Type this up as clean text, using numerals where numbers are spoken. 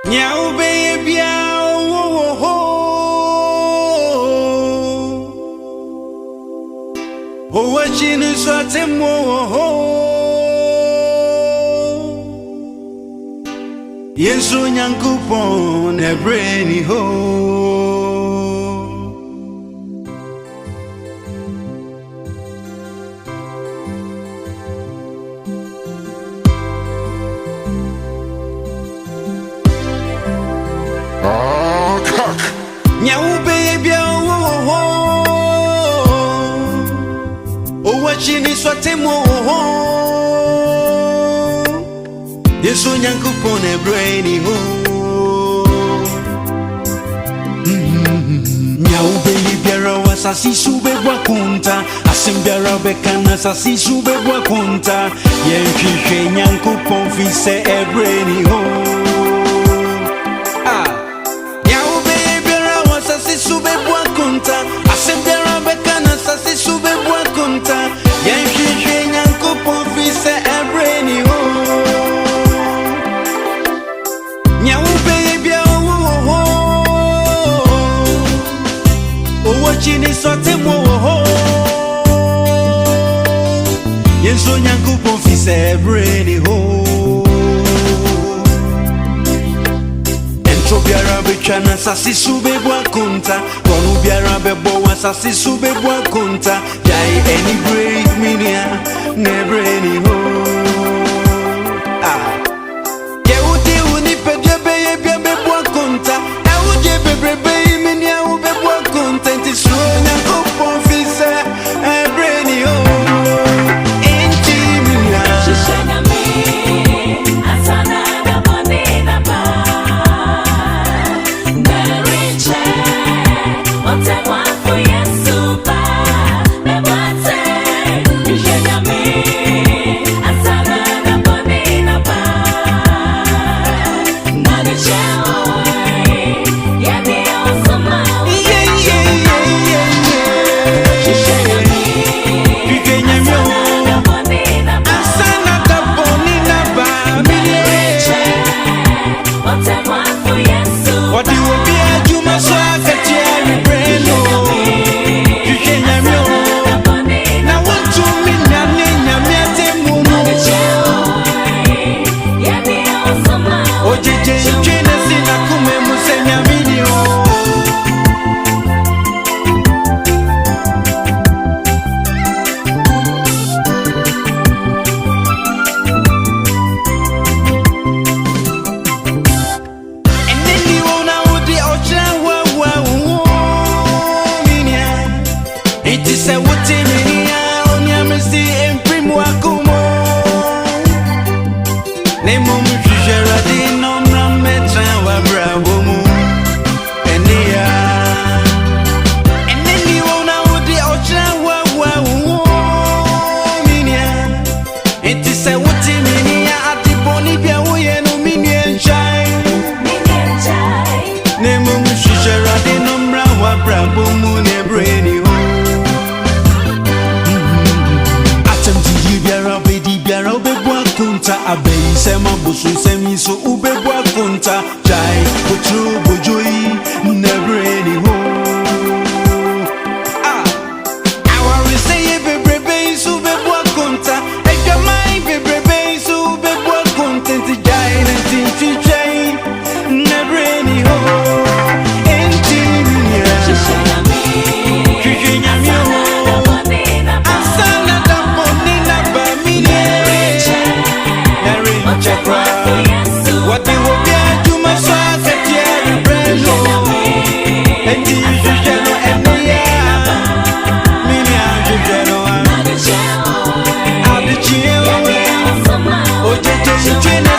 Nyau baby, oh, watching us at him, yes, so young coupon, a brainy ho. Nyau baby, oh, watching is what him, yes, so young coupon, a brainy ho. Nyau baby, was a si sube wakunta, a simbera becana, a si sube wakunta, Yankee, young coupon, fisse, a brainy ho. Chini sote mo Yenso nyangu ponfise brainy ho Entro biara bechana sasi sube bwa kunta Konu biara bebo sasi sube bwa kunta Jai any break minia ne brainy ho Ye uti uni pedye beye bia bebwa kunta E uje bebrebe minia ube bwa kunta Abe sema busu semi so ube bwa kunta jai kutru bujui never any ho Our say bebrebe so be bwa kunta Eka mai bebrebe so be bwa kunta jai na tinti jai never any ho Engineer What you will be at you must get here brand new And you general and Minia general I'll be chill Oh, Jenna,